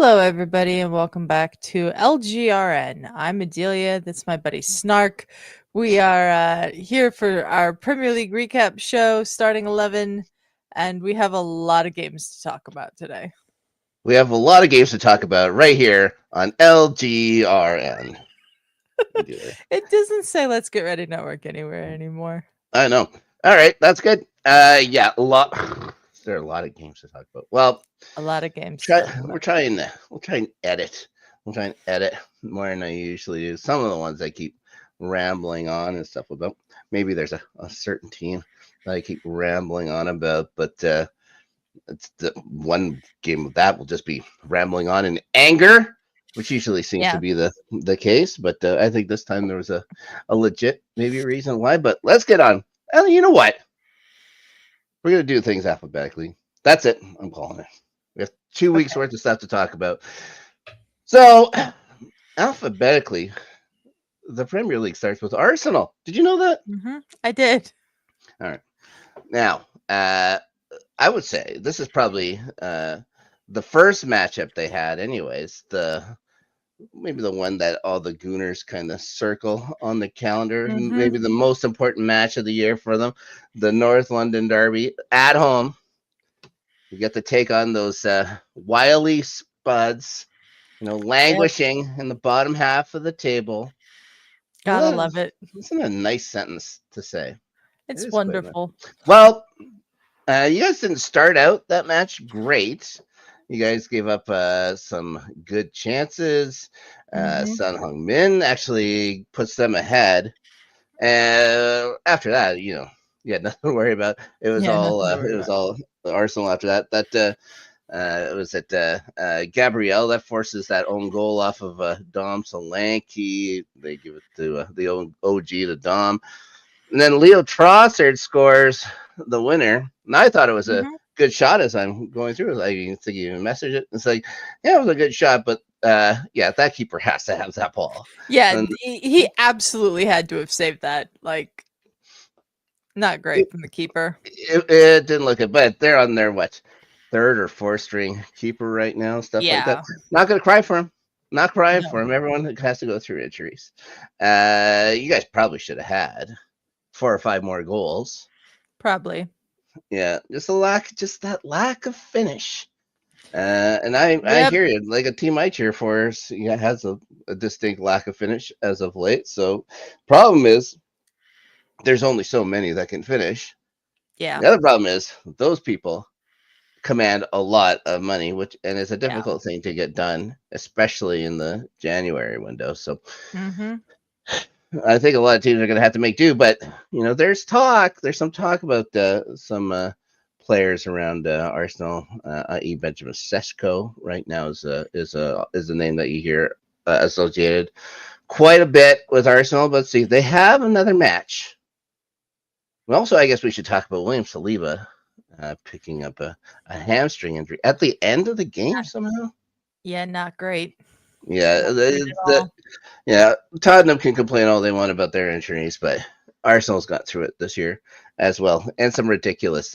Hello, everybody, and welcome back to LGRN. I'm Adelia. That's my buddy Snark. We are here for our Premier League recap show starting 11, and we have a lot of games to talk about today. We have a lot of games to talk about right here on LGRN. It doesn't say Let's Get Ready Network anywhere anymore. I know. All right, that's good. Yeah, a lot. There are a lot of games to talk about. Well, A lot of games. we'll try and edit. We'll try and edit more than I usually do. Some of the ones I keep rambling on and stuff about. Maybe there's a certain team that I keep rambling on about, but it's the one game of that will just be rambling on in anger, which usually seems to be the case. But I think this time there was a legit maybe reason why. But let's get on. And you know what? We're gonna do things alphabetically. That's it. I'm calling it. We have 2 weeks worth of stuff to talk about. So alphabetically, the Premier League starts with Arsenal. Did you know that? I did. All right. Now, I would say this is probably the first matchup they had, anyways. Maybe the one that all the Gooners kind of circle on the calendar. Maybe the most important match of the year for them, the North London Derby at home. You get to take on those wily Spuds, languishing in the bottom half of the table. Gotta love it. Isn't a nice sentence to say? It's wonderful. Well, you guys didn't start out that match great. You guys gave up some good chances. Son Heung-min actually puts them ahead. And after that, you had nothing to worry about. It was all Arsenal after that. It was at Gabriel that forces that own goal off of Dom Solanke. They give it to the old OG to Dom. And then Leo Trossard scores the winner. And I thought it was a good shot as I'm going through. I think you messaged it. It's like, yeah, it was a good shot, but that keeper has to have that ball. Yeah, and he absolutely had to have saved that. Like, not great from the keeper. It didn't look good, but they're on their third or fourth string keeper right now, stuff like that. Not gonna cry for him. Not crying for him. Everyone has to go through injuries. You guys probably should have had 4 or 5 more goals. Probably. Yeah, just that lack of finish. And I hear you. Like a team I cheer for has a distinct lack of finish as of late. So problem is there's only so many that can finish. Yeah. The other problem is those people command a lot of money, and it's a difficult thing to get done, especially in the January window. So I think a lot of teams are going to have to make do, but there's some talk about some players around Arsenal, i.e. Benjamin Sesko right now is the name that you hear associated quite a bit with Arsenal. But see, they have another match. Also, I guess we should talk about William Saliba picking up a hamstring injury at the end of the game somehow. Yeah, not great. Yeah, Tottenham can complain all they want about their injuries, but Arsenal's got through it this year as well, and some ridiculous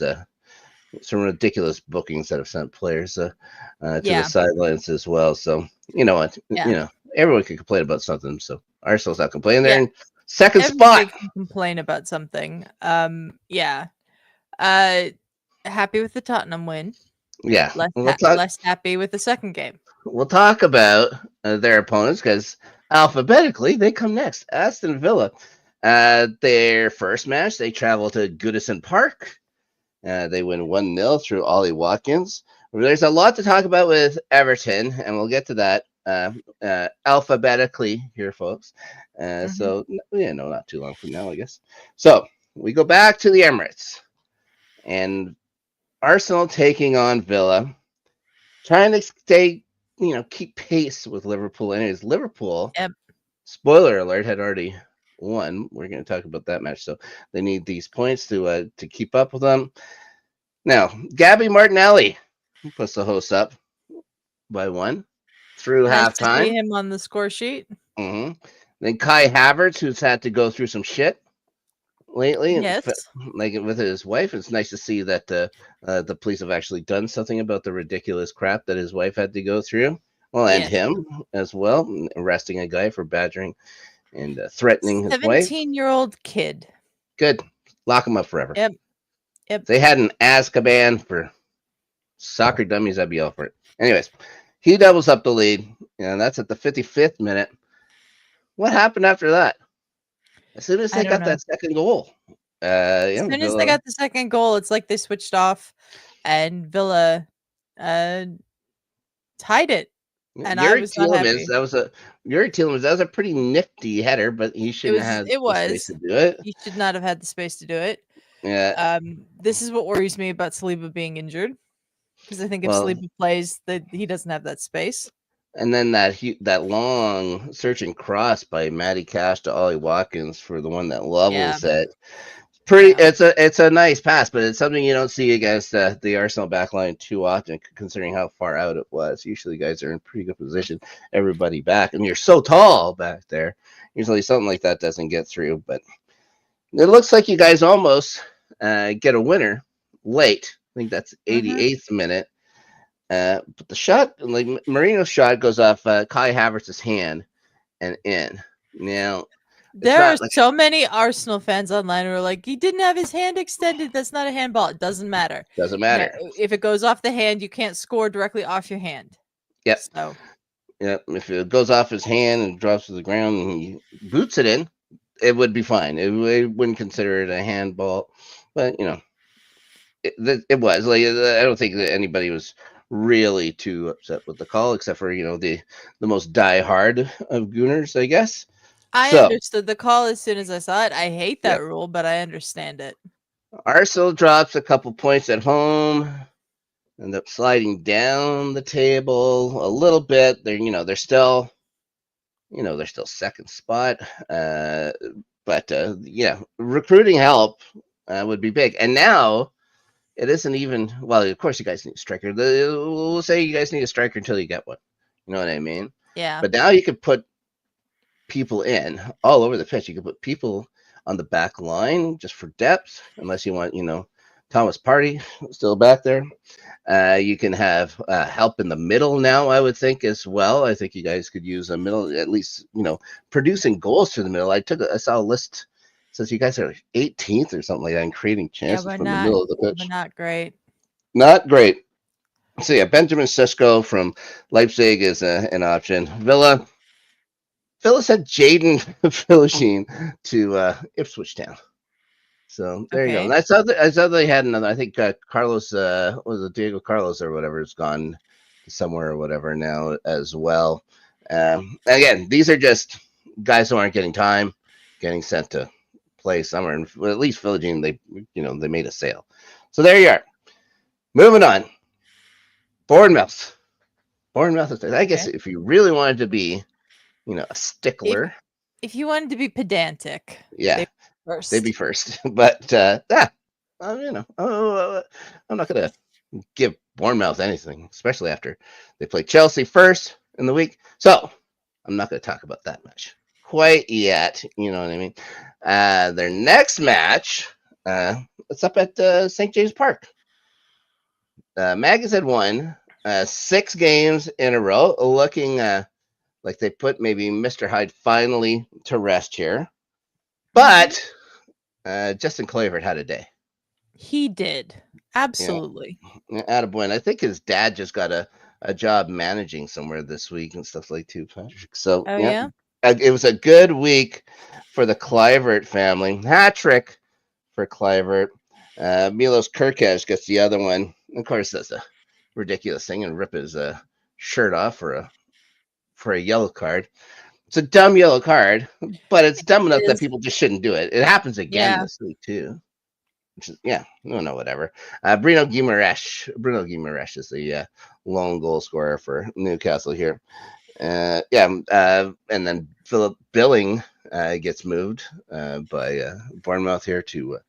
bookings that have sent players to the sidelines as well. So you know what, everyone can complain about something. So Arsenal's not complaining. They're in second spot. Can complain about something. Happy with the Tottenham win. Yeah, less happy with the second game. We'll talk about their opponents because alphabetically they come next. Aston Villa, their first match, they travel to Goodison Park. They win 1-0 through Ollie Watkins. There's a lot to talk about with Everton, and we'll get to that alphabetically here, folks. So, not too long from now, I guess. So we go back to the Emirates, and Arsenal taking on Villa, trying to keep pace with Liverpool. Anyways, Liverpool, spoiler alert, had already won. We're going to talk about that match. So they need these points to keep up with them. Now, Gabby Martinelli puts the hosts up by 1 through halftime. See him on the score sheet. Then Kai Havertz, who's had to go through some shit lately, like with his wife. It's nice to see that the police have actually done something about the ridiculous crap that his wife had to go through. We'll end Yes. him as well, arresting a guy for badgering and threatening his wife. 17-year-old kid. Good. Lock him up forever. Yep. If they had an Azkaban for soccer dummies, I'd be all for it. Anyways, he doubles up the lead, and that's at the 55th minute. What happened after that? As soon as I they don't got know. that second goal, As soon as they got the second goal, it's like they switched off, and Villa tied it, and I Yuri was not Tielemans, happy. that was a pretty nifty header, but he shouldn't have had It the space was. to do it. He should not have had the space to do it. Yeah, This is what worries me about Saliba being injured, because I think if well, Saliba plays, that he doesn't have that space. and then that long searching cross by Matty Cash to Ollie Watkins for the one that levels it. Pretty, Yeah. it's a nice pass, but it's something you don't see against the Arsenal backline too often, considering how far out it was. Usually, guys are in pretty good position, everybody back, and you're so tall back there. Usually, something like that doesn't get through. But it looks like you guys almost get a winner late. I think that's 88th minute. But the shot, like Marino's shot, goes off Kai Havertz's hand and in. Now, There are so many Arsenal fans online who are like, he didn't have his hand extended. That's not a handball. It doesn't matter. Doesn't matter. If it goes off the hand, you can't score directly off your hand. Yep. So. Yep. If it goes off his hand and drops to the ground and he boots it in, it would be fine. It wouldn't consider it a handball, but it was like I don't think that anybody was really too upset with the call, except for the most diehard of Gooners, I guess. I understood the call as soon as I saw it. I hate that rule, but I understand it. Arsenal drops a couple points at home, end up sliding down the table a little bit. They're still second spot, but recruiting help would be big. And now it isn't even, well, of course you guys need a striker. We'll say you guys need a striker until you get one. You know what I mean? Yeah. But now you could put people in all over the pitch. You could put people on the back line just for depth, unless you want, Thomas Partey still back there. You can have help in the middle now, I would think, as well. I think you guys could use a middle, at least, producing goals through the middle. I saw a list. Says you guys are 18th or something like that in creating chances from the middle of the pitch. But not great. Not great. So yeah, Benjamin Sesko from Leipzig is an option. Villa sent Jaden Philishine to Ipswich Town. So there you go. And I saw they had another. I think Carlos was it Diego Carlos or whatever has gone somewhere or whatever now as well. Again, these are just guys who aren't getting time, getting sent to play somewhere. And at least Philogene, they made a sale. So there you are. Moving on. Bournemouth. I guess if you really wanted to be, a stickler. If you wanted to be pedantic, yeah, they'd be first. But I'm not gonna give Bournemouth anything, especially after they play Chelsea first in the week. So I'm not gonna talk about that match quite yet. You know what I mean? Their next match, it's up at St. James Park. Maggie's had won 6 games in a row, looking like they put maybe Mr. Hyde finally to rest here. But Justin Clavert had a day. He did. Absolutely. Yeah. Attaboy. I think his dad just got a job managing somewhere this week and stuff like too, Patrick. So it was a good week for the Clivert family. Hat trick for Clivert. Milos Kirkes gets the other one. Of course, that's a ridiculous thing, and rip his shirt off for a yellow card. It's a dumb yellow card, but it's dumb enough that people just shouldn't do it. It happens again this week too. Which is, whatever. Bruno Guimaraes is the lone goal scorer for Newcastle here. And then Philip Billing gets moved by Bournemouth here to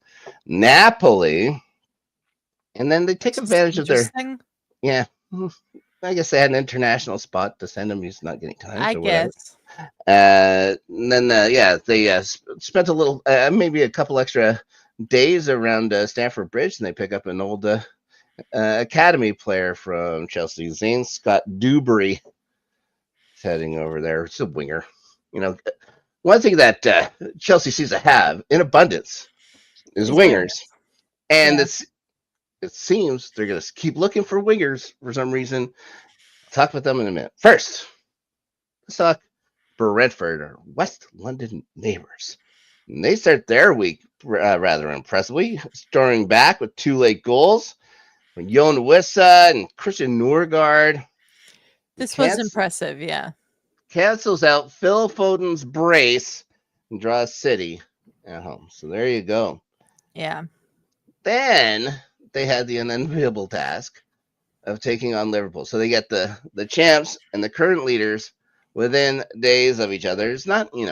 Napoli. And then they take advantage of their... Yeah. I guess they had an international spot to send him. He's not getting time. I guess. And then, they spent a little, maybe a couple extra days around Stamford Bridge, and they pick up an old academy player from Chelsea, Zane Scott Dewberry. He's heading over there. It's a winger. You know, one thing that Chelsea seems to have in abundance is Is wingers, wingers. and Yeah. it seems they're going to keep looking for wingers for some reason. I'll talk about them in a minute. First, let's talk Brentford, our West London neighbors. And they start their week rather impressively, storming back with 2 late goals from Jon Wissa and Christian Norgard. This was impressive, yeah. Cancels out Phil Foden's brace and draws City at home. So there you go. Yeah. Then they had the unenviable task of taking on Liverpool. So they get the champs and the current leaders within days of each other. It's not, you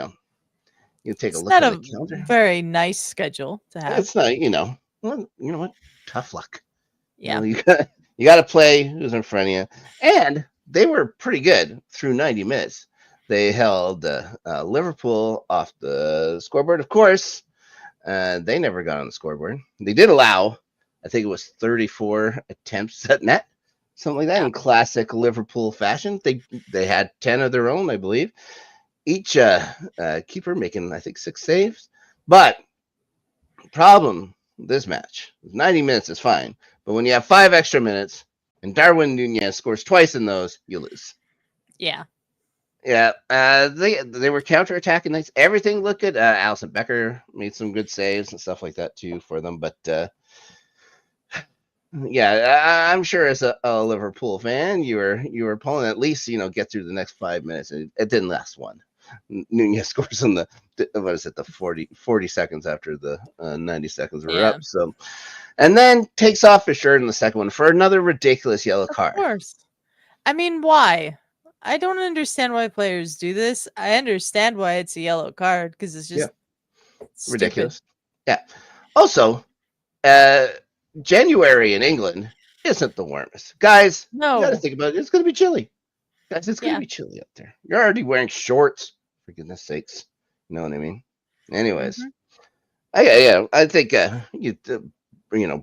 take a It's look not on the a calendar. very nice schedule to have. It's not, well, you know what? Tough luck. Yeah. You got to play who's in front of you. And they were pretty good through 90 minutes. They held Liverpool off the scoreboard, of course. They never got on the scoreboard. They did allow, I think it was 34 attempts at net, something like that, in classic Liverpool fashion. They had 10 of their own, I believe. Each keeper making, I think, 6 saves. But problem this match, 90 minutes is fine. But when you have 5 extra minutes and Darwin Nunez scores twice in those, you lose. Yeah. Yeah, they were counterattacking nights. Everything looked good. Alison Becker made some good saves and stuff like that too for them. But yeah, I'm sure as a Liverpool fan, you were pulling at least get through the next 5 minutes, and it didn't last one. Nunez scores in the 40 seconds after the 90 seconds were up. So, and then takes off his shirt in the second one for another ridiculous yellow card. Of course. I mean, why? I don't understand why players do this. I understand why it's a yellow card because it's just ridiculous. Yeah. Also, January in England isn't the warmest. Guys, no. You got to think about it. It's going to be chilly. Guys, it's going to be chilly up there. You're already wearing shorts, for goodness sakes. You know what I mean? Anyways. I think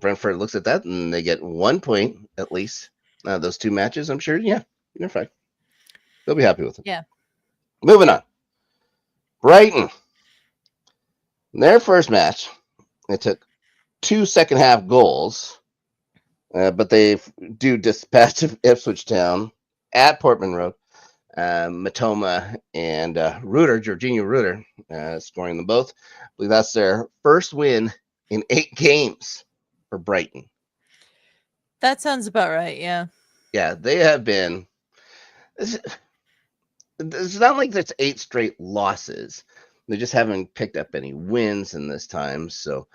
Brentford looks at that and they get 1 point at least. Those 2 matches, I'm sure. Yeah, they're fine. They'll be happy with it. Yeah. Moving on. Brighton. Their first match, they took 2 second half goals, but they do dispatch of Ipswich Town at Portman Road. Matoma and Jorginho Ruder, scoring them both. I believe that's their first win in 8 games for Brighton. That sounds about right, yeah. Yeah, they have been. It's not like that's 8 straight losses. They just haven't picked up any wins in this time, so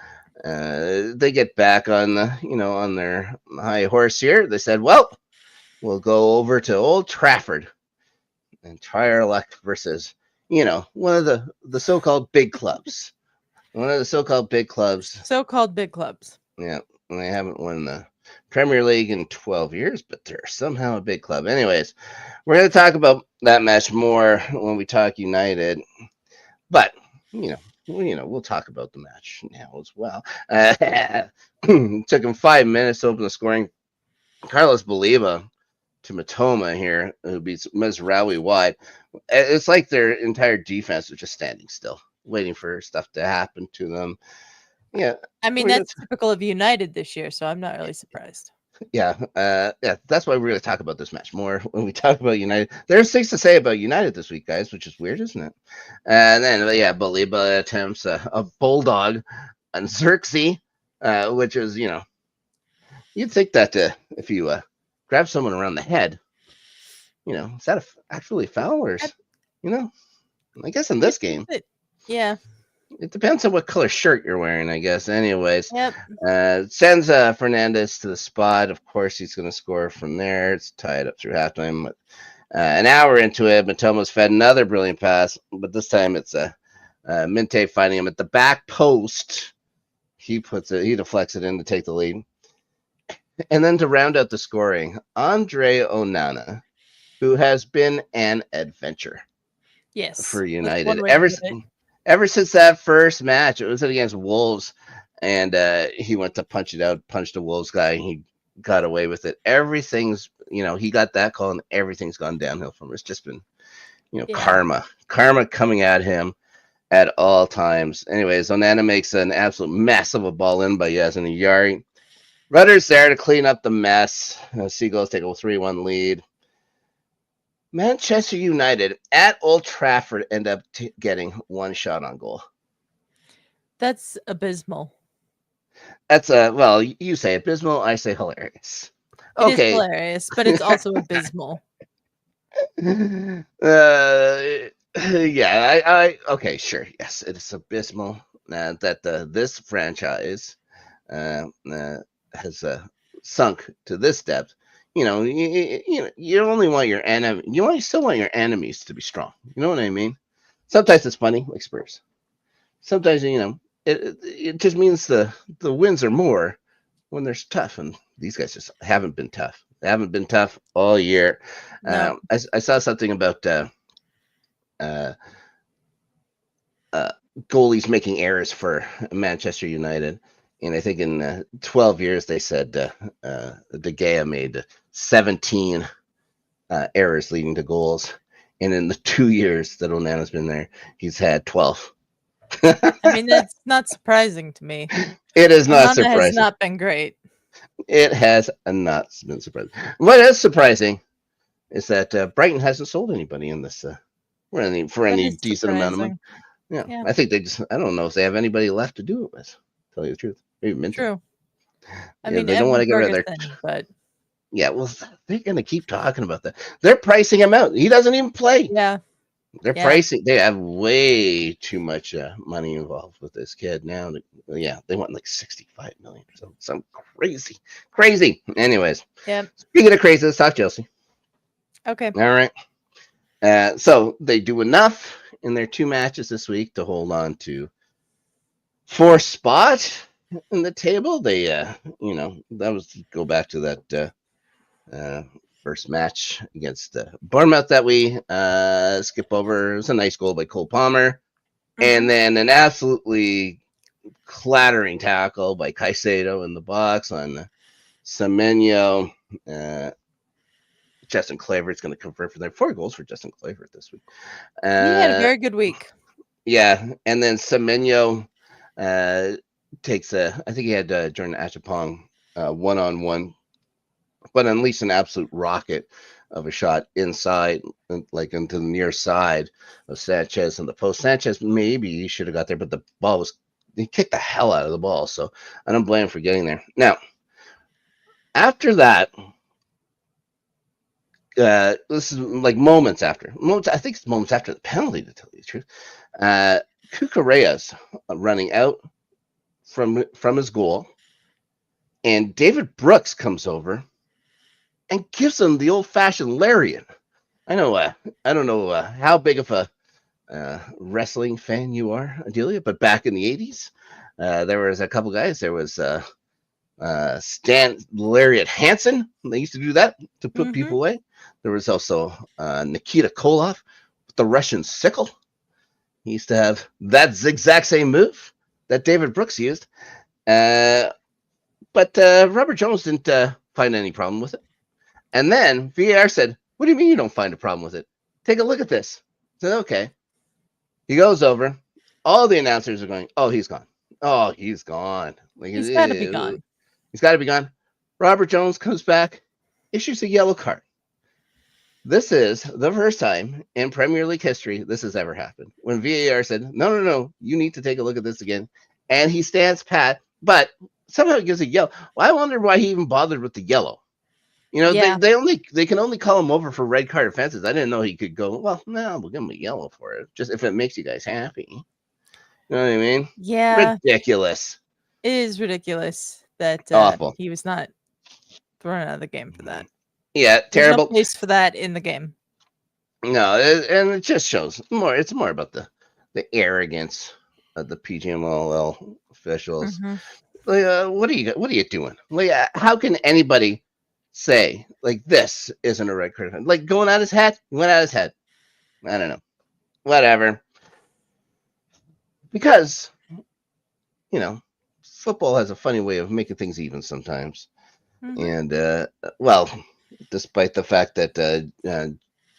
they get back on on their high horse here. They said, "Well, we'll go over to Old Trafford and try our luck versus one of the so-called big clubs." One of the so-called big clubs. So-called big clubs. Yeah, and they haven't won the Premier League in 12 years, but they're somehow a big club. Anyways, we're going to talk about that match more when we talk United. But, we'll talk about the match now as well. Took him 5 minutes to open the scoring. Carlos Baliba to Matoma here, who beats Mesraoui wide. It's like their entire defense was just standing still, waiting for stuff to happen to them. Yeah. I mean, that's typical of United this year, so I'm not really surprised. Yeah. That's why we're going to talk about this match more when we talk about United. There's things to say about United this week, guys, which is weird, isn't it? And then, Baliba attempts a bulldog on Xerxes, which is, you'd think that if you grab someone around the head, is that actually foul or, I guess in this game. Yeah. It depends on what color shirt you're wearing, I guess. Anyways, yep. Sends Fernandez to the spot. Of course, he's going to score from there. It's tied up through halftime. An hour into it, Matoma's fed another brilliant pass, but this time it's Minte finding him at the back post. He deflects it in to take the lead. And then to round out the scoring, Andre Onana, who has been an adventure. Yes. For United. Ever since that first match, it was against Wolves, and he went to punch it out, punched a Wolves guy, and he got away with it. Everything's, he got that call, and everything's gone downhill from him. It's just been Yeah. karma coming at him at all times. Anyways, Onana makes an absolute mess of a ball in by Yasin Yari. Rudder's there to clean up the mess. Seagulls take a 3-1 lead. Manchester United at Old Trafford end up getting one shot on goal. That's abysmal. That's well, you say abysmal, I say hilarious. It is Okay. hilarious, but it's also abysmal. Yeah, I okay, sure, yes, it is abysmal that this franchise has sunk to this depth. You only want your enemy. You still want your enemies to be strong. You know what I mean? Sometimes it's funny, like Spurs. Sometimes it just means the wins are more when they're tough, and these guys just haven't been tough. They haven't been tough all year. No. I saw something about uh, goalies making errors for Manchester United. And I think in 12 years, they said De Gea made 17 errors leading to goals. And in the 2 years that Onana's been there, he's had 12. I mean, that's not surprising to me. It is not Onana has surprising. not been great. It has not been surprising. What is surprising is that Brighton hasn't sold anybody in this for any Is decent amount of money. surprising. Yeah, I think I don't know if they have anybody left to do it with. To tell you the truth, maybe Minter. True. I Yeah, mean, they don't want to get rid of their. but Yeah, well, they're gonna keep talking about that. They're pricing him out. He doesn't even play. yeah, They're pricing. They have way too much money involved with this kid now. Yeah, they want like 65 million or something. Some crazy. Anyways, speaking of crazy, let's talk Chelsea. Okay. All right. So they do enough in their 2 matches this week to hold on to 4th spot in the table. They, that was go back to that first match against Bournemouth that we skip over. It was a nice goal by Cole Palmer, and then an absolutely clattering tackle by Caicedo in the box on Semenyo. Justin Kluivert going to convert for their 4 goals for Justin Kluivert this week. He had a very good week. Yeah, and then Semenyo takes I think he had Jordan Achapong 1-on-1, but unleashed an absolute rocket of a shot inside, like into the near side of Sanchez and the post. Sanchez maybe should have got there, but the ball he kicked the hell out of the ball, so I don't blame him for getting there. Now, after that, this is like moments after. I think it's moments after the penalty, to tell you the truth. Cucurella's running out from his goal, and David Brooks comes over and gives him the old-fashioned lariat. I don't know how big of a wrestling fan you are, Adelia, but back in the 80s, there was a couple guys. There was Stan Lariat Hansen. They used to do that to put people away. There was also Nikita Koloff with the Russian sickle. He used to have that exact same move that David Brooks used. But Robert Jones didn't find any problem with it. And then VAR said, "What do you mean you don't find a problem with it? Take a look at this." I said, "Okay." He goes over. All the announcers are going, "Oh, he's gone. Oh, he's gone. Like, he's got to be gone. He's got to be gone." Robert Jones comes back, issues a yellow card. This is the first time in Premier League history this has ever happened. When VAR said, no, you need to take a look at this again. And he stands pat, but somehow he gives a yellow. Well, I wonder why he even bothered with the yellow. They can only call him over for red card offenses. I didn't know he could go, well, no, we'll give him a yellow for it. Just if it makes you guys happy. You know what I mean? Yeah. Ridiculous. It is ridiculous that Awful. He was not thrown out of the game for that. Yeah, terrible. There's no place for that in the game. No, and it just shows more. It's more about the arrogance of the PGMOL officials. Like, what are you doing? Like, how can anybody say like this isn't a red card? Like going out his head? He went out his head. I don't know. Whatever. Because football has a funny way of making things even sometimes. And well, despite the fact that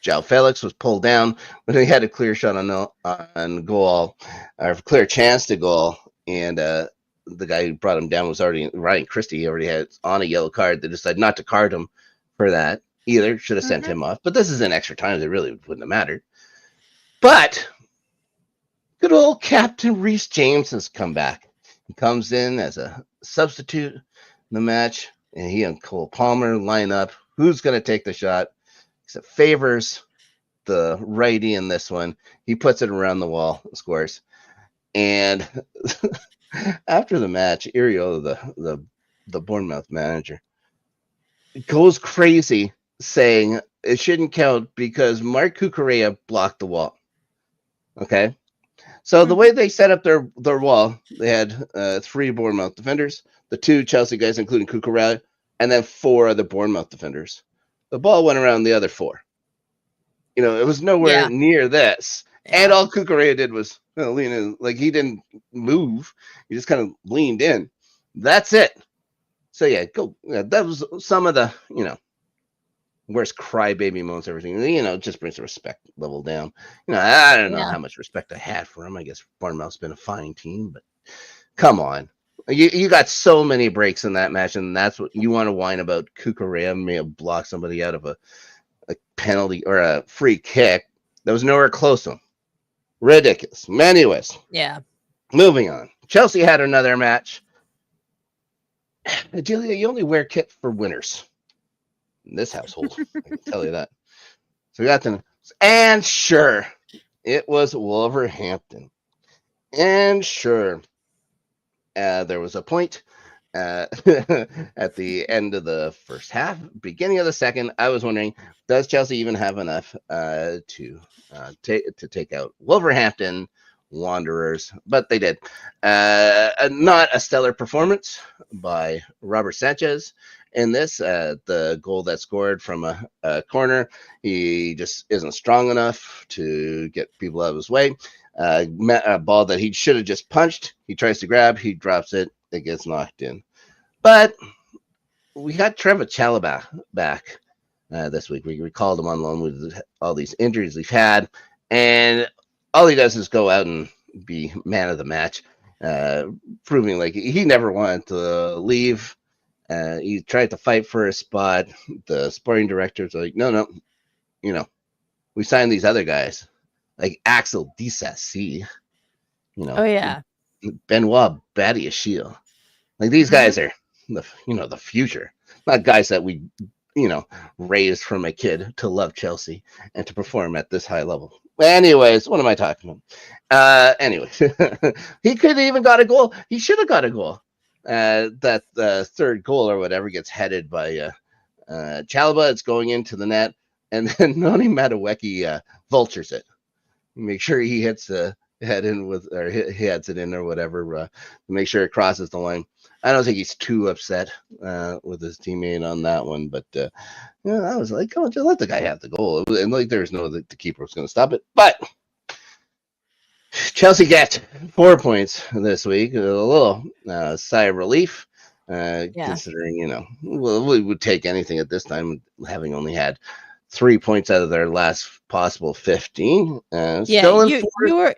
João Felix was pulled down when he had a clear shot on goal, or a clear chance to goal, and the guy who brought him down was already Ryan Christie. He already had on a yellow card. They decided not to card him for that either. Should have sent him off. But this is in extra time. It really wouldn't have mattered. But good old Captain Reece James has come back. He comes in as a substitute in the match, and he and Cole Palmer line up. Who's going to take the shot? It favors the righty in this one. He puts it around the wall, scores. And after the match, Iriola, the Bournemouth manager, goes crazy saying it shouldn't count because Mark Cucurella blocked the wall. Okay? So the way they set up their wall, they had 3 Bournemouth defenders, the 2 Chelsea guys, including Cucurella, and then 4 other Bournemouth defenders. The ball went around the other 4. You know, it was nowhere near this. Yeah. And all Cucurella did was lean in. Like, he didn't move. He just kind of leaned in. That's it. So, yeah, that was some of the, worst crybaby moments, everything. Just brings the respect level down. I don't know how much respect I had for him. I guess Bournemouth's been a fine team, but come on. You got so many breaks in that match, and that's what you want to whine about. Cucurella may have blocked somebody out of a penalty or a free kick that was nowhere close to him. Ridiculous. Anyways. Yeah. Moving on. Chelsea had another match. Adelia, you only wear kit for winners in this household. I can tell you that. So we got them. And sure, it was Wolverhampton. And sure, there was a point at the end of the first half, beginning of the second. I was wondering, does Chelsea even have enough to take out Wolverhampton Wanderers? But they did. Not a stellar performance by Robert Sanchez in this. The goal that scored from a corner, he just isn't strong enough to get people out of his way. A ball that he should have just punched. He tries to grab, he drops it, it gets knocked in. But we got Trevor Chalobah back this week. We called him on loan with all these injuries we've had, and all he does is go out and be man of the match, proving like he never wanted to leave. He tried to fight for a spot. The sporting directors are like, no, we signed these other guys like Axel Disasi, Oh yeah, Benoit Badiashile. Like these guys are the future, not guys that we raised from a kid to love Chelsea and to perform at this high level. Anyways, what am I talking about? Anyways, he could have even got a goal. He should have got a goal. That third goal or whatever gets headed by Chalobah. It's going into the net, and then Noni Madueke vultures it. Make sure he hits the head in or he heads it in or whatever. Make sure it crosses the line. I don't think he's too upset with his teammate on that one, but I was like, come on, just let the guy have the goal. And like, there's no the keeper was going to stop it. But Chelsea get 4 points this week. A little sigh of relief, considering we would take anything at this time, having only had 3 points out of their last possible 15. Still in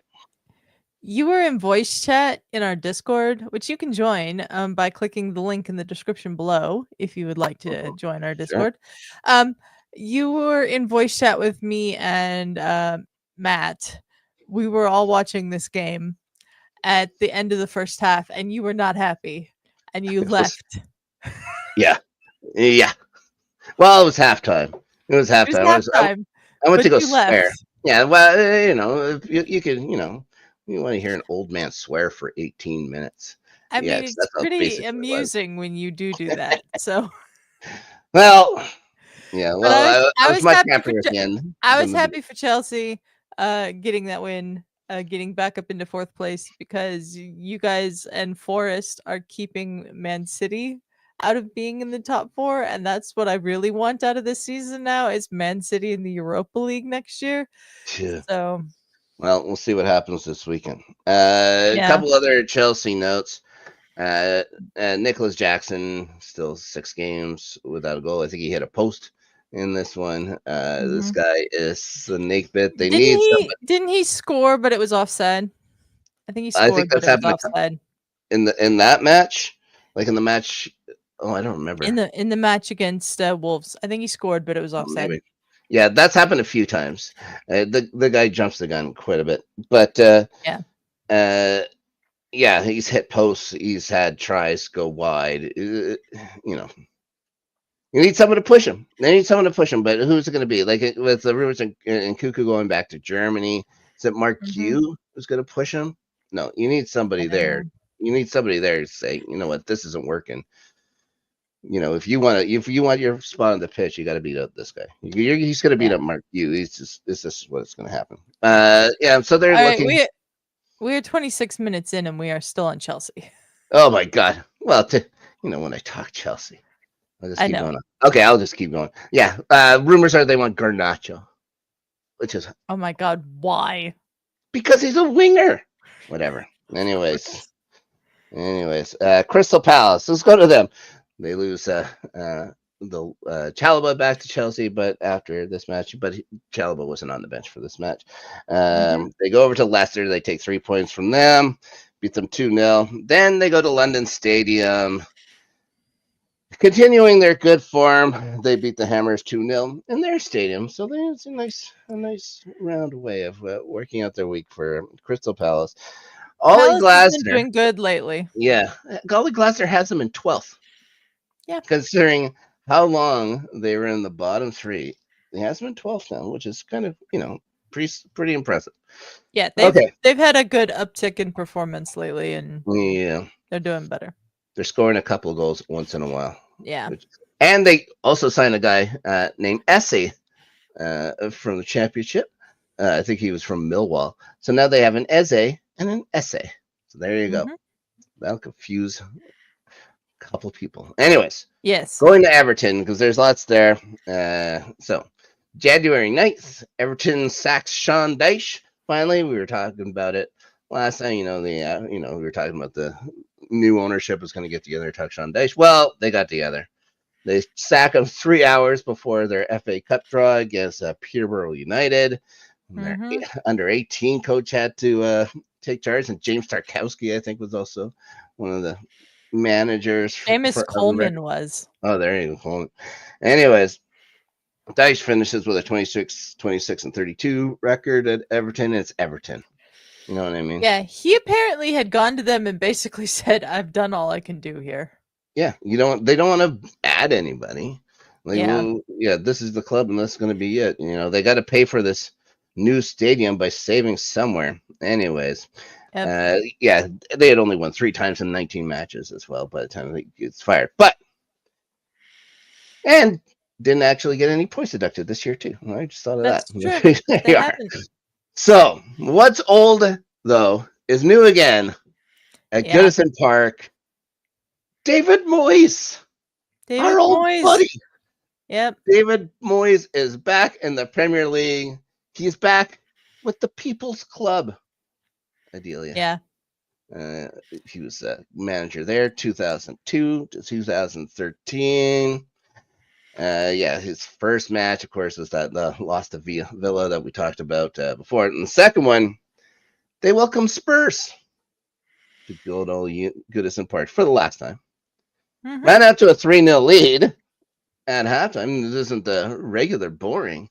You were in voice chat in our Discord, which you can join by clicking the link in the description below if you would like to join our Discord. Sure. You were in voice chat with me and Matt. We were all watching this game at the end of the first half, and you were not happy, and you left. Yeah. Well, it was halftime. I went to go swear. Yeah, well, you can, you want to hear an old man swear for 18 minutes. I mean, it's pretty amusing when you do that. So, well, yeah. Well, I was much happier at the end. I was happy for Chelsea getting that win, getting back up into 4th place, because you guys and Forest are keeping Man City out of being in the top 4, and that's what I really want out of this season now is Man City in the Europa League next year. Yeah. So. Well, we'll see what happens this weekend. A couple other Chelsea notes. Nicholas Jackson, still 6 games without a goal. I think he hit a post in this one. This Mhm. guy is snake bit. They need somebody. Didn't he score, but it was offside? I think he I think scored, but that's it was happened offside. in that match, like in the match. Oh, I don't remember. In the match against Wolves, I think he scored, but it was offside. Maybe. Yeah, that's happened a few times. The guy jumps the gun quite a bit, but Yeah. uh, yeah, he's hit posts. He's had tries go wide. You know, you need someone to push him. They need someone to push him, but who's it going to be? Like with the rumors and Cuckoo going back to Germany, is it Mark Mhm. Q who's going to push him? No, you need somebody I there. know. You need somebody there to say, you know what, this isn't working. You know, if you want your spot on the pitch, you got to beat up this guy. He's going to beat Yeah. up Mark Q. It's just what's going to happen. Yeah. So they're All right, looking. we are 26 minutes in, and we are still on Chelsea. Oh my God. Well, when I talk Chelsea, I'll just I keep know. going on. Okay, I'll just keep going. Yeah. Rumors are they want Garnacho, which is Oh my god, why? because he's a winger. Whatever. Anyways, Crystal Palace. Let's go to them. They lose the Chalaba back to Chelsea, but after this match, Chalaba wasn't on the bench for this match. Mhm. They go over to Leicester. They take 3 points from them, beat them 2-0. Then they go to London Stadium. Continuing their good form, they beat the Hammers 2-0 in their stadium. So it's a nice round way of working out their week for Crystal Palace. Ollie Palace has been Glasner, doing good lately. yeah, Ollie Glasner has them in 12th, Yeah. considering how long they were in the bottom three. He has them in 12th now, which is kind of pretty impressive. Yeah, Okay, they've had a good uptick in performance lately, and yeah, they're doing better. they're scoring a couple of goals once in a while. Yeah. And they also signed a guy named Essie from the championship. I think he was from Millwall. So now they have an Eze and an Essay. So there you go. Mhm. That'll confuse a couple people. Anyways, Yes. going to Everton because there's lots there. So January 9th, Everton sacks Sean Dyche. Finally, we were talking about it last time. We were talking about the new ownership was going to get together to talk Sean Dyche. Well, they got together. They sack him 3 hours before their FA Cup draw against Peterborough United. And their Mhm. under 18 coach had to take charge, and James Tarkowski, I think, was also one of the managers Seamus of the Coleman record. was. Oh, there you go. Anyways, Dyche finishes with a 26 and 32 record at Everton. It's Everton. You know what I mean? Yeah, he apparently had gone to them and basically said, "I've done all I can do here." Yeah, they don't want to add anybody. Like, Yeah. well, yeah, this is the club, and that's going to be it. They got to pay for this new stadium by saving somewhere. Anyways, Yep. yeah, they had only won 3 times in 19 matches as well by the time they gets fired, and didn't actually get any points deducted this year too. I just thought of that. That's true. There They you are. haven't. So what's old though is new again at Yeah. Goodison Park. David Moyes, our David old Moyes. buddy. Yep. David Moyes is back in the Premier League. He's back with the People's Club, Adelia. Yeah. He was manager there 2002 to 2013. Yeah, his first match, of course, was that loss to Villa that we talked about before. And the second one, they welcome Spurs to good old Goodison Park for the last time. Mhm. Ran out to a 3-0 lead at halftime. This isn't the regular boring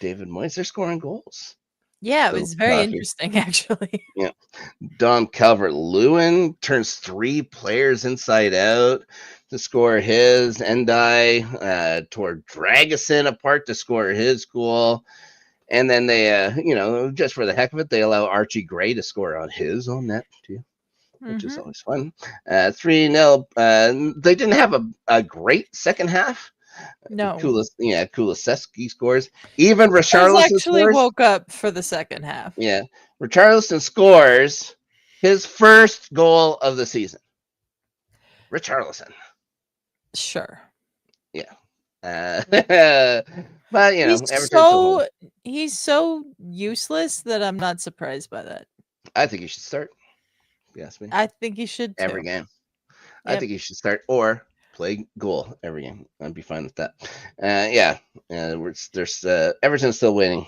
David Moyes. They're scoring goals. Yeah, it The was very coffee. interesting actually. Yeah. Dom Calvert-Lewin turns 3 players inside out to score his. Endai tore Dragusin apart to score his goal. And then they, just for the heck of it, they allow Archie Gray to score on his own net too, which is Mhm. always fun. 3-0. They didn't have a great second half. No. Kulusevski scores. Even Spurs Richarlison actually scores. woke up for the second half. Yeah, Richarlison scores his first goal of the season. Richarlison. Sure. Yeah. But Everton's still home. He's so useless that I'm not surprised by that. I think he should start. If you ask me, I think he should every too. game. I Yep. think he should start, or play goal every game. I'd be fine with that. Yeah, there's Everton's still waiting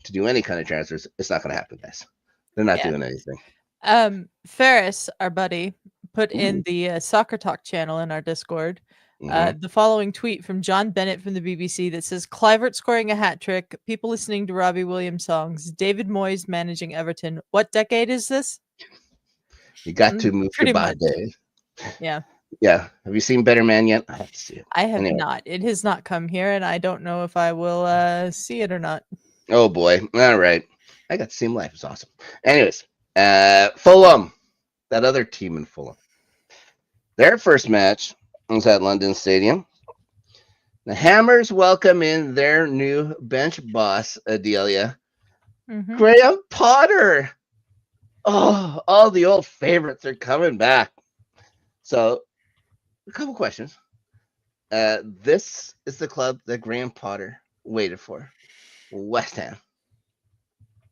to do any kind of transfers. It's not going to happen, guys. They're not Yeah. doing anything. Ferris, our buddy, put in Ooh. the Soccer Talk channel in our Discord Mm-hmm. the following tweet from John Bennett from the BBC that says Clivert scoring a hat trick, people listening to Robbie Williams songs, David Moyes managing Everton. What decade is this? You got to move your Pretty much. body. Yeah. Yeah. Have you seen Better Man yet? I have to see it. I have Anyway. not. It has not come here, and I don't know if I will see it or not. Oh boy. All right. I got to see him live. It's awesome. Anyways, Fulham, that other team in Fulham. Their first match was at London Stadium. The Hammers welcome in their new bench boss, Adelia. Mm-hmm. Graham Potter. Oh, all the old favorites are coming back. So, a couple questions. This is the club that Graham Potter waited for. West Ham.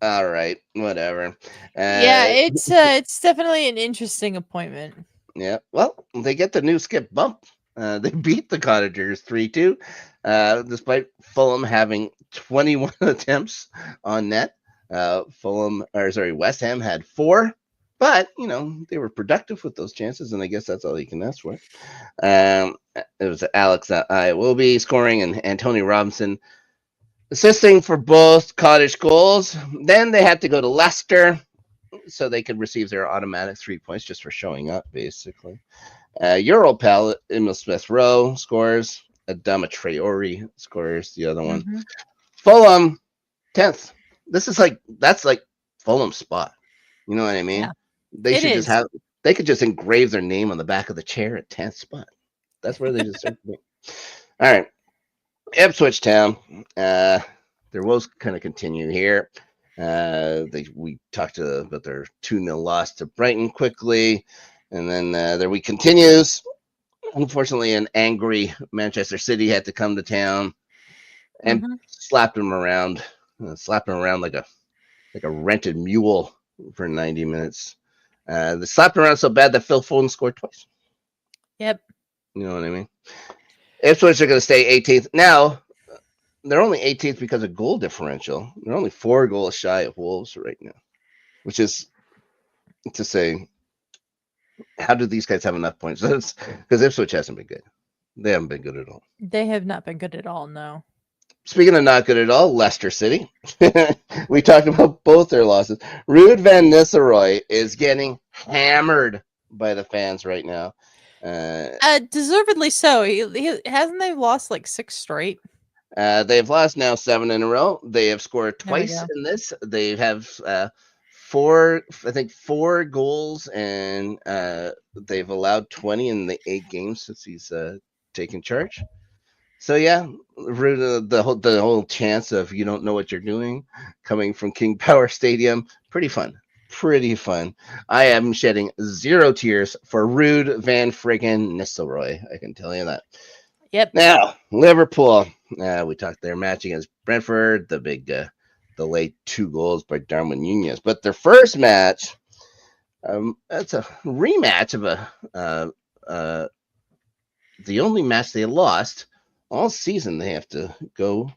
All right, whatever. Yeah, it's definitely an interesting appointment. Yeah, well, they get the new skip bump. They beat the Cottagers 3-2, despite Fulham having 21 attempts on net. West Ham had 4, but they were productive with those chances, and I guess that's all you can ask for. It was Alex Iwobi scoring and Antonio Robinson assisting for both Cottage goals. Then they had to go to Leicester so they could receive their automatic 3 points just for showing up, basically. Europal, Emil Smith-Rowe scores. Adama Traore scores the other one. Mm-hmm. Fulham, 10th. That's like Fulham's spot. You know what I mean? Yeah, They could just engrave their name on the back of the chair at 10th spot. That's where they deserve to be. All right. Ipswich Town. Their woes kind of continue here. We talked about their 2-0 loss to Brighton quickly, and then their week continues. Unfortunately, an angry Manchester City had to come to town and slap him around like a rented mule for 90 minutes. They slapped him around so bad that Phil Foden scored twice. Yep. You know what I mean? Ipswich are going to stay 18th. Now, they're only 18th because of goal differential. They're only 4 goals shy of Wolves right now, which is to say, how do these guys have enough points? Because Ipswich hasn't been good. They haven't been good at all. They have not been good at all, no. Speaking of not good at all, Leicester City. We talked about both their losses. Ruud van Nistelrooy is getting hammered by the fans right now. Deservedly so. He hasn't they lost like 6 straight? They've lost now 7 in a row. They have scored twice in this. They have 4 goals, and they've allowed 20 in the 8 games since he's taken charge. So yeah, the whole chance of you don't know what you're doing coming from King Power Stadium, pretty fun. I am shedding 0 tears for Ruud van friggin' Nistelrooy. I can tell you that. Yep. Now Liverpool. We talked their match against Brentford. The late 2 goals by Darwin Nunez. But their first match, it's a rematch of the only match they lost all season. They have to go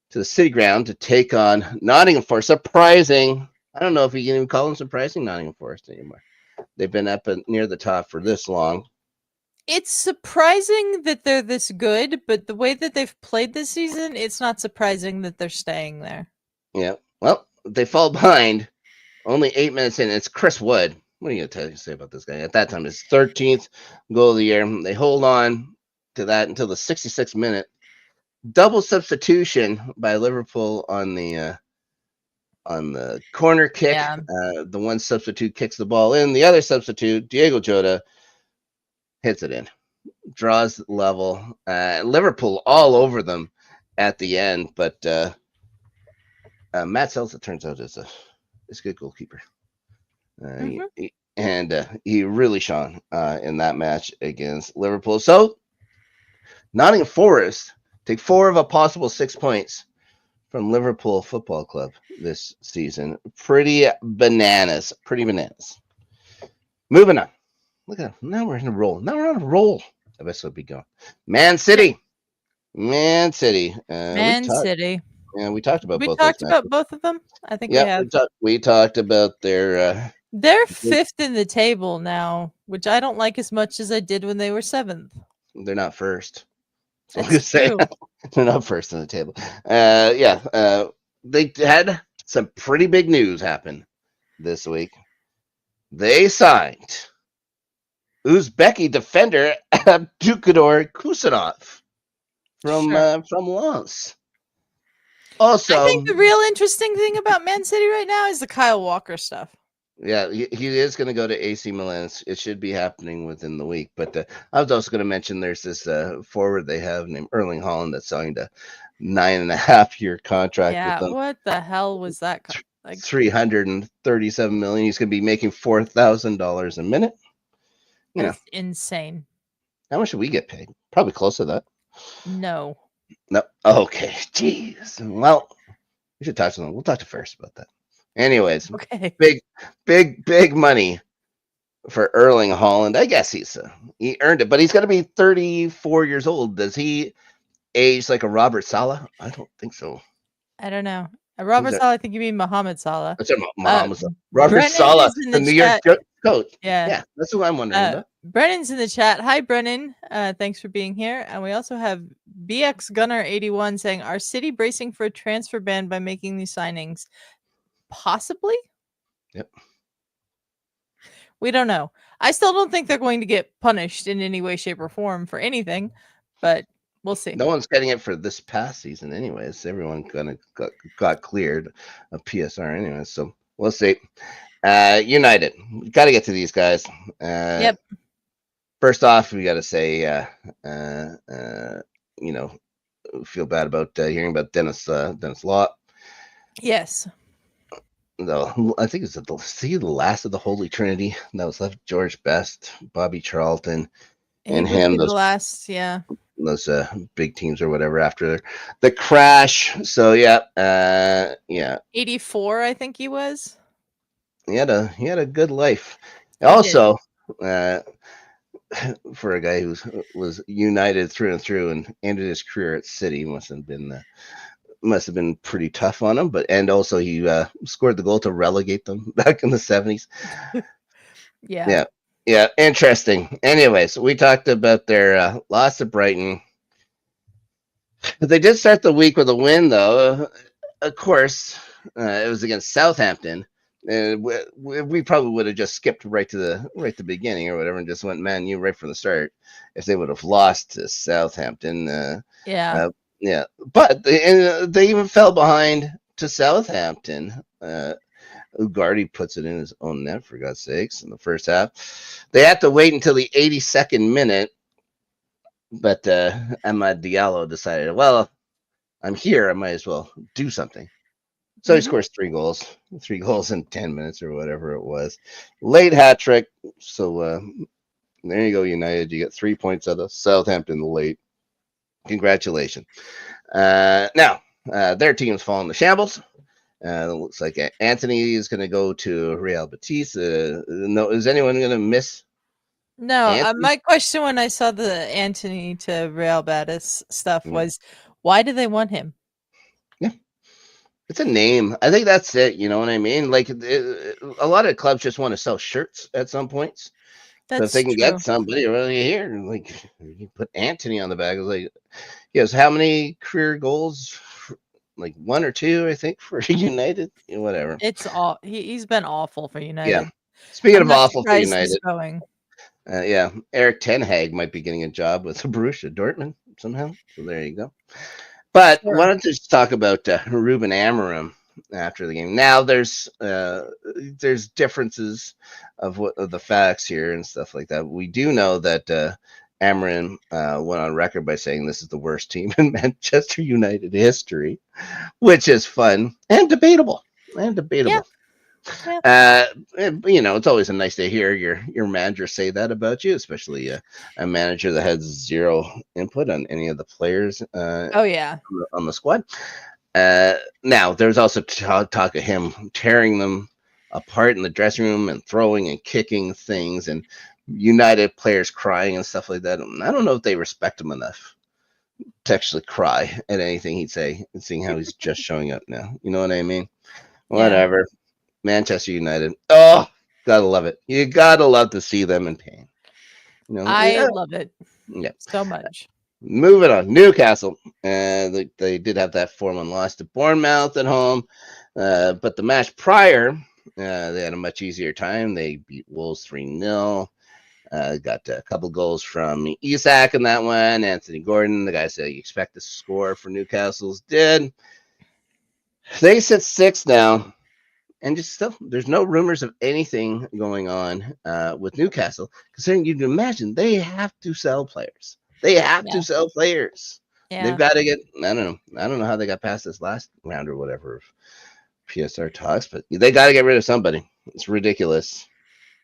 to the City Ground to take on Nottingham Forest. Surprising. I don't know if you can even call them surprising Nottingham Forest anymore. They've been up near the top for this long. It's surprising that they're this good, but the way that they've played this season, it's not surprising that they're staying there. Yeah. Well, they fall behind only 8 minutes in. It's Chris Wood. What are you going to say about this guy? At that time, his 13th goal of the year. They hold on to that until the 66th minute. Double substitution by Liverpool on the corner kick. Yeah. The one substitute kicks the ball in. The other substitute, Diego Jota, hits it in. Draws level. Liverpool all over them at the end, but Matt Sells, it turns out, is a good goalkeeper. He really shone in that match against Liverpool. So Nottingham Forest take 4 of a possible 6 points from Liverpool Football Club this season. Pretty bananas. Moving on. Look at that. Now we're on a roll. I guess would be going. Man City. Man City. Man City. We talked about We both those talked about matches. both of them. I think we Yeah, have. we talked about their. They're fifth in the table now, which I don't like as much as I did when they were seventh. They're not first. So I'm That's gonna say true. they're not first on the table. Yeah. They had some pretty big news happen this week. They signed Uzbeki defender Abdukador Kusanov from Lens. I Also, think the real interesting thing about Man City right now is the Kyle Walker stuff. yeah, he is going to go to AC Milan. It should be happening within the week. But I was also going to mention there's this forward they have named Erling Haaland that signed a 9.5-year contract with Yeah, them. what the hell was that? Like 337 million. He's going to be making $4,000 a minute. that's insane. How much should we get paid? Probably close to that. No. No. Okay. Jeez. Well, we should talk to them. We'll talk to Ferris about that. Anyways, Okay. big money for Erling Haaland. I guess he earned it, but he's going to be 34 years old. Does he age like a Robert Salah? I don't think so. I don't know. Robert Salah, I think you mean Mohamed Salah. Mohamed Salah. Robert Brennan Salah, is in the the New York chat. coach. Yeah. Yeah, that's who I'm wondering about. Brennan's in the chat. Hi, Brennan. Thanks for being here. And we also have BX Gunner 81 saying, "Are City bracing for a transfer ban by making these signings?" Possibly. Yep. We don't know. I still don't think they're going to get punished in any way, shape, or form for anything, but we'll see. No one's getting it for this past season, anyways. Everyone got cleared of PSR, anyways. So we'll see. United, got to get to these guys. Yep. First off, we got to say, feel bad about hearing about Dennis Lott. Yes. Though I think it's the last of the Holy Trinity that was left. George Best, Bobby Charlton, and him. The last, yeah. Those big teams or whatever after the crash. So yeah. 84, I think he was. He had a good life. Also, for a guy who was United through and through and ended his career at City, must have been pretty tough on him. But also he scored the goal to relegate them back in the 70s. Yeah, interesting. Anyways, we talked about their loss to Brighton. They did start the week with a win, though. Of course, it was against Southampton. And we probably would have just skipped right to the beginning or whatever and just went Man U right from the start if they would have lost to Southampton. Yeah, but they even fell behind to Southampton. Ugarte puts it in his own net, for God's sakes, in the first half. They had to wait until the 82nd minute, but Amad Diallo decided, well, I'm here, I might as well do something. So he scores 3 goals in 10 minutes or whatever it was. Late hat trick. So there you go, United. You get 3 points out of Southampton late. Congratulations. Now, their team's falling to shambles. It looks like Anthony is going to go to Real Betis. No, is anyone going to miss? No, my question when I saw the Anthony to Real Betis stuff was, why do they want him? Yeah, it's a name. I think that's it. You know what I mean? Like a lot of clubs just want to sell shirts at some points. So if they can get somebody really here, like you put Anthony on the back, like he has how many career goals? Like 1 or 2, I think, for United. Whatever. It's all he's been awful for United. Yeah. Speaking of awful for United, going. Eric Ten Hag might be getting a job with Borussia Dortmund somehow. So there you go. But why don't you just talk about Ruben Amorim after the game? Now there's differences of the facts here and stuff like that. We do know that Amorim went on record by saying this is the worst team in Manchester United history, which is fun and debatable. Yeah. It's always nice to hear your manager say that about you, especially a manager that has 0 input on any of the players. On the squad. Now there's also talk of him tearing them apart in the dressing room and throwing and kicking things and United players crying and stuff like that. I don't know if they respect him enough to actually cry at anything he'd say, seeing how he's just showing up now. You know what I mean? Whatever. Manchester United. Oh, gotta love it. You gotta love to see them in pain. You know, I love it. Yeah. So much. Moving on, Newcastle. They did have that 4-1 loss to Bournemouth at home, but the match prior, they had a much easier time. They beat Wolves 3-0. Got a couple goals from Isak in that one. Anthony Gordon, the guys that you expect to score for Newcastle's did. They sit 6 now, and just still, there's no rumors of anything going on with Newcastle. Considering you can imagine they have to sell players. They have to sell players. Yeah. They've got to get. I don't know how they got past this last round or whatever of PSR talks, but they got to get rid of somebody. It's ridiculous.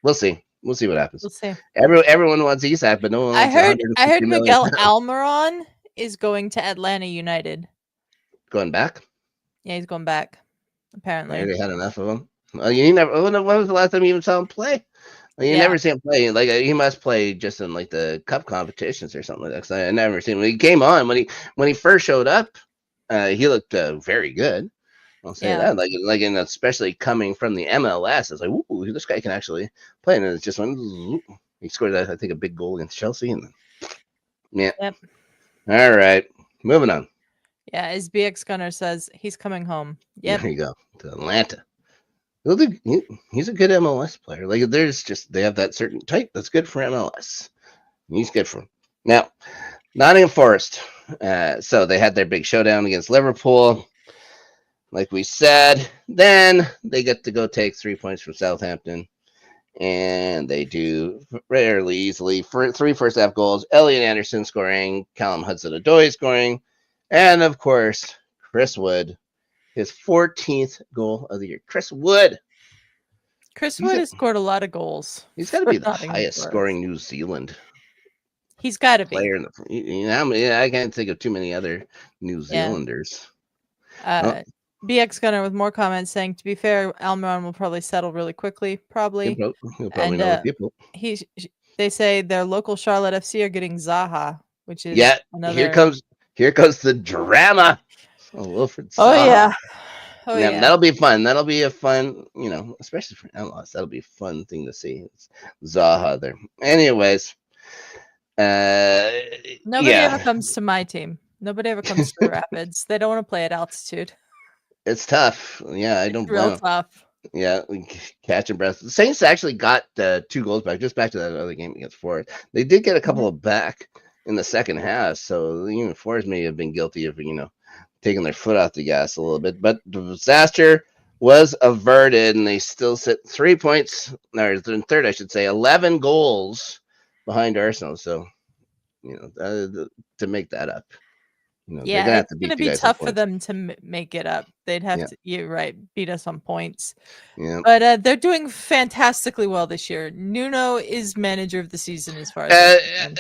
We'll see. We'll see what happens. We'll see. Everyone wants Isak, but no one wants. I heard Miguel Almiron is going to Atlanta United. Going back? Yeah, he's going back. Apparently, they had enough of him. You never. When was the last time you even saw him play? You never see him play. Like he must play just in like the cup competitions or something like that. 'Cause I never seen him. He came on when he first showed up. He looked very good. I'll say that. Like, and especially coming from the MLS, it's like, ooh, this guy can actually play. And it's just when he scored, I think, a big goal against Chelsea. And then, Yep. All right, moving on. Yeah, as BX Gunner says, he's coming home. Yep. There you go, to Atlanta. He's a good MLS player. Like they have that certain type that's good for MLS. He's good for him. Now, Nottingham Forest. So they had their big showdown against Liverpool. Like we said, then they get to go take 3 points from Southampton. And they do fairly easily. For 3 first half goals, Elliot Anderson scoring, Callum Hudson-Odoi scoring, and of course, Chris Wood, his 14th goal of the year. Chris Wood has scored a lot of goals. He's got to be the highest scoring New Zealand. He's got to be player in the. I can't think of too many other New Zealanders. BX Gunner with more comments saying, to be fair, Almiron will probably settle really quickly. Probably. He'll probably know people. They say their local Charlotte FC are getting Zaha, which is another. Here comes the drama. Oh, Wilfred Zaha. Oh yeah. That'll be fun. That'll be a fun, especially for MLS. That'll be a fun thing to see. It's Zaha there. Anyways, nobody ever comes to my team. Nobody ever comes to the Rapids. They don't want to play at altitude. It's tough. Yeah, I don't blame real tough. Yeah, catching breath. The Saints actually got 2 goals back. Just back to that other game against Forest. They did get a couple of back in the second half. So even Forest may have been guilty of taking their foot off the gas a little bit. But the disaster was averted, and they still sit 3 points. Or third, I should say, 11 goals behind Arsenal. So to make that up. It's going to be tough for them to make it up. They'd have to, you're right, beat us on points. Yeah. But they're doing fantastically well this year. Nuno is manager of the season as far as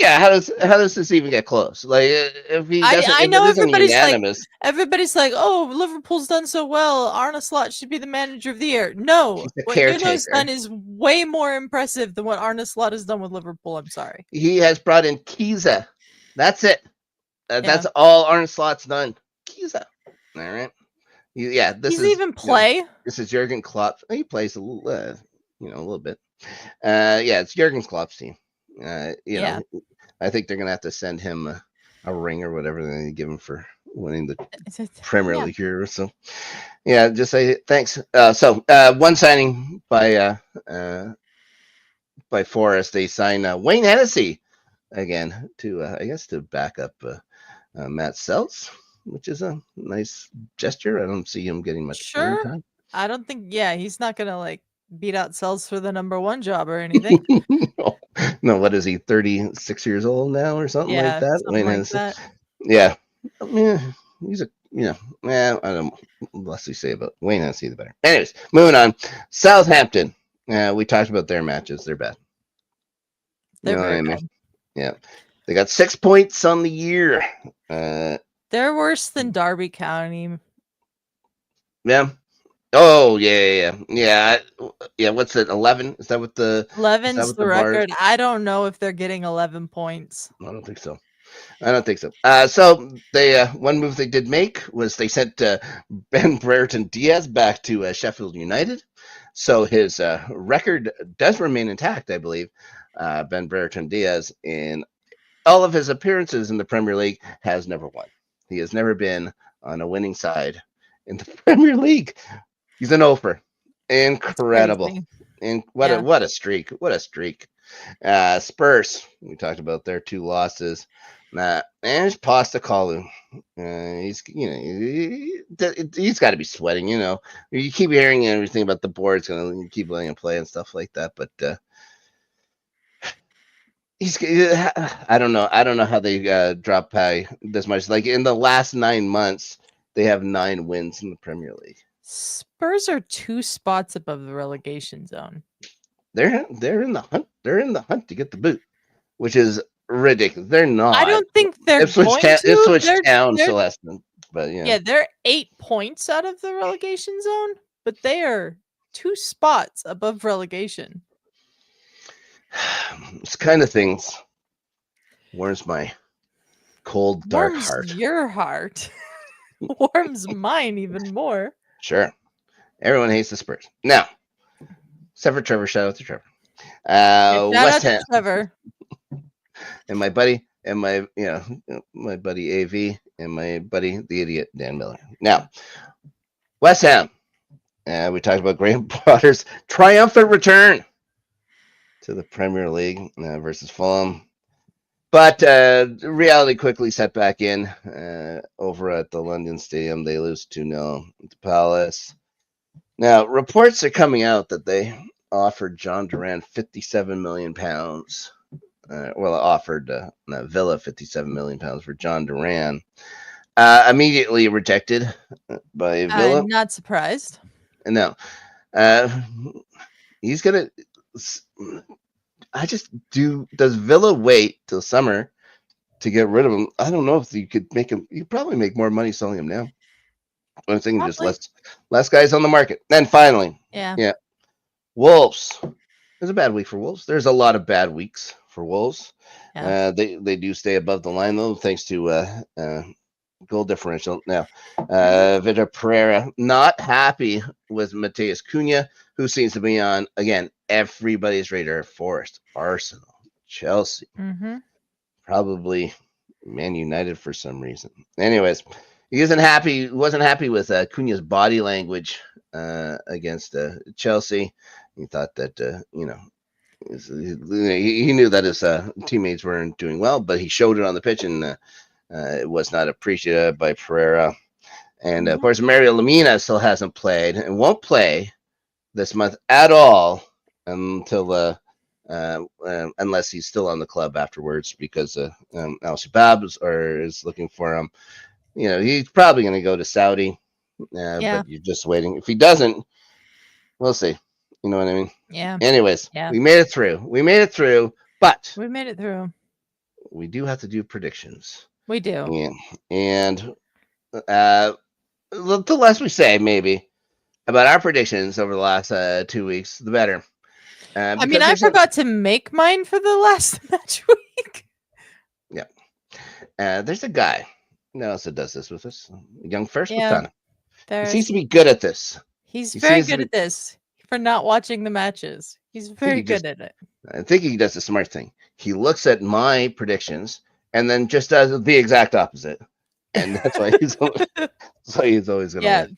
how does this even get close? Like if he doesn't, I know everybody's unanimous, everybody's like, oh, Liverpool's done so well. Arne Slot should be the manager of the year. No, what Nuno's done is way more impressive than what Arne Slot has done with Liverpool. I'm sorry. He has brought in Kiza. That's it. That's all Arne Slot's done. Kiza. All right. This is even play. This is Jurgen Klopp. He plays a little, a little bit. It's Jurgen Klopp's team. I think they're gonna have to send him a ring or whatever they give him for winning the Premier League here. So, just say thanks. One signing by Forest. They sign Wayne Hennessy again to back up Matt Seltz, which is a nice gesture. I don't see him getting much time. I don't think. He's not gonna beat out Seltz for the number 1 job or anything. No, what is he? 36 years old now or something like that. Something like that. Yeah, I mean, he's a I don't know. The less we say about Wayne Hennessy, the better. Anyways, moving on. Southampton. We talked about their matches. They're bad. They're very bad. Yeah. They got 6 points on the year. They're worse than Derby County. Yeah. Oh yeah. What's it? 11? Is that what the 11's the bar is? record. I don't know if they're getting 11 points. I don't think so. I don't think so. So they one move they did make was they sent Ben Brereton Diaz back to Sheffield United. So his record does remain intact, I believe. Ben Brereton Diaz, in all of his appearances in the Premier League, has never won. He has never been on a winning side in the Premier League. He's an offer. Incredible. And what a streak. What a streak. Spurs, we talked about their 2 losses. And it's Postecoglou. He's got to be sweating. You keep hearing everything about the board's going to keep letting him play and stuff like that, but I don't know. I don't know how they drop by this much. Like in the last 9 months, they have 9 wins in the Premier League. Spurs are 2 spots above the relegation zone. They're in the hunt. They're in the hunt to get the boot, which is ridiculous. They're not. I don't think they're Ipswich Town, Celeste. But yeah, they're 8 points out of the relegation zone, but they are 2 spots above relegation. This kind of things warms my cold, dark heart. Your heart. Warms mine even more. Sure. Everyone hates the Spurs. Now, except for Trevor. Shout out to Trevor. West Ham. Trevor. And my buddy, and my buddy AV, and my buddy the idiot Dan Miller. Now, West Ham. We talked about Graham Potter's triumphant return to the Premier League versus Fulham. But reality quickly set back in over at the London Stadium. They lose 2-0 to Palace. Now, reports are coming out that they offered John Duran £57 million. Offered Villa £57 million for John Duran. Immediately rejected by Villa. Not surprised. No. He's going to... Does Villa wait till summer to get rid of him? I don't know if you could make him. You probably make more money selling him now. I'm thinking just less guys on the market. Then finally, Wolves. It was a bad week for Wolves. There's a lot of bad weeks for Wolves. Yeah. They do stay above the line though, thanks to goal differential. Now, Vitor Pereira not happy with Mateus Cunha, who seems to be on again everybody's radar. Forest, Arsenal, Chelsea, probably Man United for some reason. Anyways, he wasn't happy with Cunha's body language against Chelsea. He thought that he knew that his teammates weren't doing well, but he showed it on the pitch, and it was not appreciated by Pereira. And of course, Mario Lemina still hasn't played and won't play this month at all until unless he's still on the club afterwards, because Al Shabab is looking for him. He's probably going to go to Saudi, but you're just waiting. If he doesn't, we'll see. You know what I mean? Yeah. Anyways, we made it through. But we made it through. We do have to do predictions. We do. Yeah. And the less we say, maybe, about our predictions over the last 2 weeks, the better. I forgot to make mine for the last match week. Yeah. There's a guy who also does this with us. Young First Batana. He seems to be good at this. He's very good at this for not watching the matches. He's very good at it. I think he does the smart thing. He looks at my predictions and then just does the exact opposite. And that's why he's always going to win.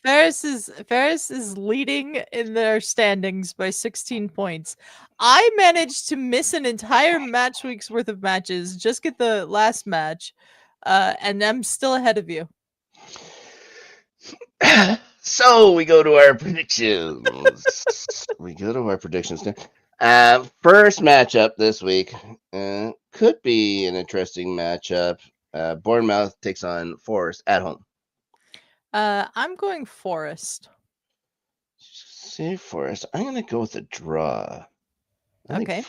Ferris is leading in their standings by 16 points. I managed to miss an entire match week's worth of matches, just get the last match, and I'm still ahead of you. So we go to our predictions. now. First matchup this week could be an interesting matchup. Bournemouth takes on Forest at home. I'm going Forest. Say Forest. I'm going to go with a draw. I think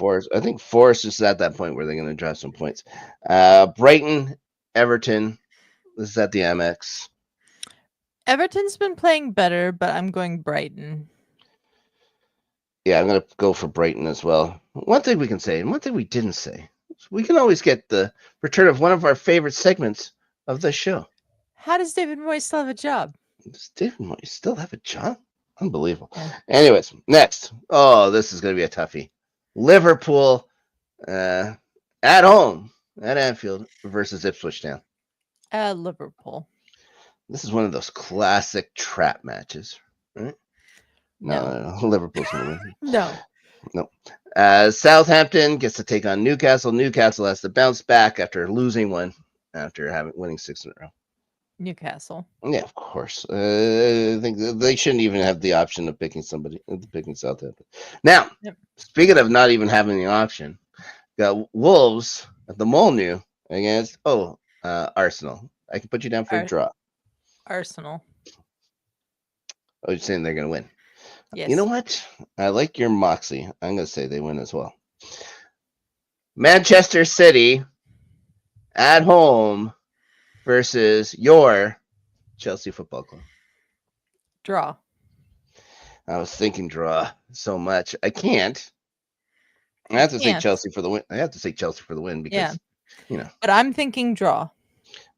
Forest is at that point where they're going to drop some points. Brighton, Everton. This is at the MX. Everton's been playing better, but I'm going Brighton. Yeah, I'm going to go for Brighton as well. One thing we can say, and one thing we didn't say, we can always get the return of one of our favorite segments of the show. How does David Moyes still have a job? Does David Moyes still have a job? Unbelievable. Yeah. Anyways, next. Oh, this is going to be a toughie. Liverpool at home at Anfield versus Ipswich Town. Liverpool. This is one of those classic trap matches, right? No. Liverpool's going to win. No. Southampton gets to take on Newcastle. Newcastle has to bounce back after losing one after winning 6 in a row. Newcastle. Yeah, of course. I think they shouldn't even have the option of picking Southampton. Now, Speaking of not even having the option, got Wolves at the Molyneux against Arsenal. I can put you down for a draw. Arsenal. Oh, you're saying they're going to win? Yes. You know what? I like your moxie. I'm going to say they win as well. Manchester City at home versus your Chelsea Football Club. Draw. I was thinking draw so much. I can't. I have to say Chelsea for the win. Because, But I'm thinking draw.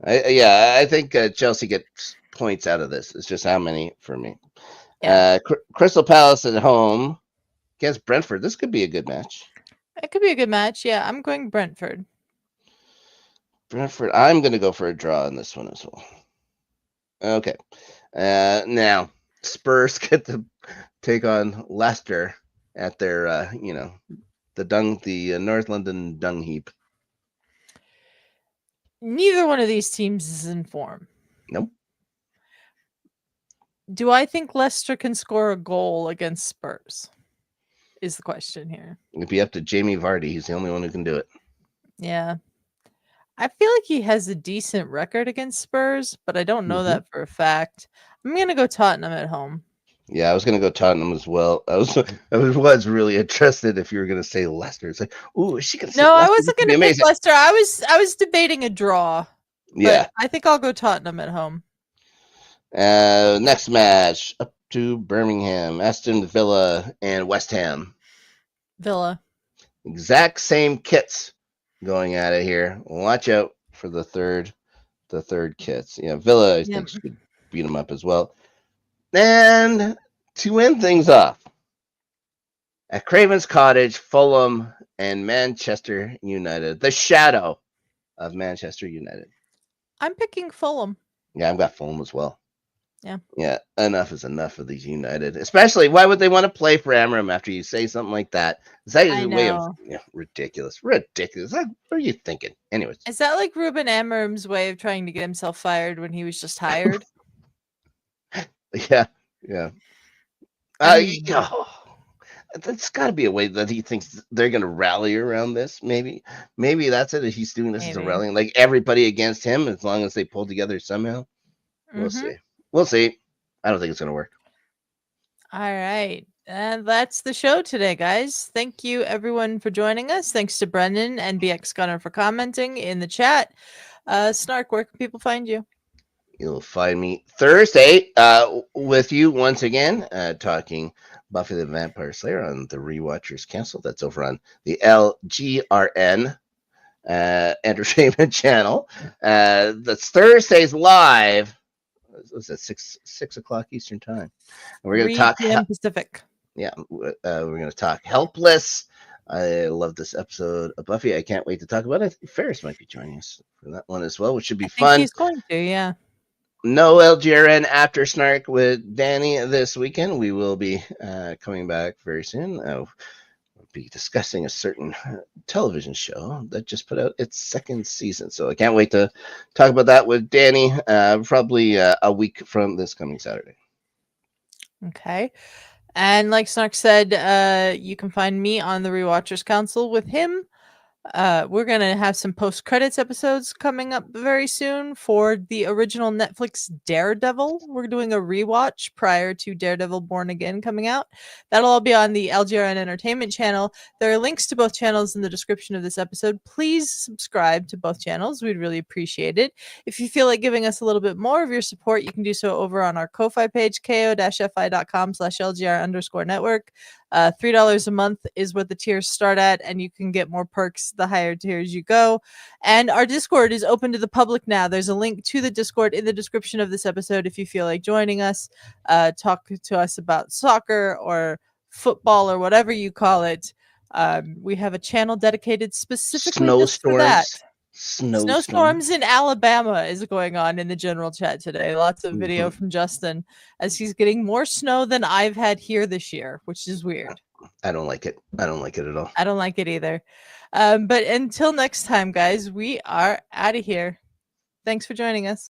I think Chelsea gets points out of this. It's just how many for me. Yeah. Crystal Palace at home against Brentford. This could be a good match. It could be a good match. Yeah, I'm going Brentford. I'm going to go for a draw in this one as well. Okay. Now, Spurs get to take on Leicester at their, the North London dung heap. Neither one of these teams is in form. Nope. Do I think Leicester can score a goal against Spurs? Is the question here. It'd be up to Jamie Vardy. He's the only one who can do it. Yeah. I feel like he has a decent record against Spurs, but I don't know that for a fact. I'm going to go Tottenham at home. Yeah, I was going to go Tottenham as well. I was really interested if you were going to say Leicester. It's like, ooh, is she going to say Leicester? No, I wasn't going to pick Leicester. I was debating a draw. Yeah. I think I'll go Tottenham at home. Next match, up to Birmingham, Aston Villa and West Ham. Villa. Exact same kits going at it here. Watch out for the third kits. Yeah, Villa, I think, should beat them up as well. And to end things off, at Craven's Cottage, Fulham and Manchester United, the shadow of Manchester United. I'm picking Fulham. Yeah, I've got Fulham as well. Yeah, enough is enough of these United. Especially, why would they want to play for Amram after you say something like that? That is a way of ridiculous. What are you thinking? Anyways, is that like Ruben Amram's way of trying to get himself fired when he was just hired? Yeah. That's got to be a way that he thinks they're going to rally around this. Maybe that's it. He's doing this as a rallying, like everybody against him, as long as they pull together somehow. We'll see. I don't think it's going to work. All right. And that's the show today, guys. Thank you, everyone, for joining us. Thanks to Brendan and BX Gunner for commenting in the chat. Snark, where can people find you? You'll find me Thursday with you once again, talking Buffy the Vampire Slayer on the Rewatchers Council. That's over on the LGRN entertainment channel. That's Thursdays live. Was that 6 o'clock Eastern time? And we're going to talk Pacific. Yeah, we're going to talk Helpless. I love this episode of Buffy. I can't wait to talk about it. Ferris might be joining us for that one as well, which should be fun. He's going to, yeah. No LGRN after Snark with Danny this weekend. We will be coming back very soon. We'll be discussing a certain television show that just put out its second season. So I can't wait to talk about that with Danny probably a week from this coming Saturday. Okay. And like Snark said, you can find me on the Rewatchers Council with him We're going to have some post-credits episodes coming up very soon for the original Netflix Daredevil. We're doing a rewatch prior to Daredevil Born Again coming out. That'll all be on the LGRN Entertainment channel. There are links to both channels in the description of this episode. Please subscribe to both channels. We'd really appreciate it. If you feel like giving us a little bit more of your support, you can do so over on our Ko-Fi page, ko-fi.com/LGR_network. $3 a month is what the tiers start at, and you can get more perks the higher tiers you go. And our Discord is open to the public now. There's a link to the Discord in the description of this episode if you feel like joining us, talk to us about soccer or football or whatever you call it. We have a channel dedicated specifically just for that. Snowstorms in Alabama is going on in the general chat today. Lots of video from Justin as he's getting more snow than I've had here this year, which is weird. I don't like it. I don't like it at all. I don't like it either. But until next time, guys, we are out of here. Thanks for joining us.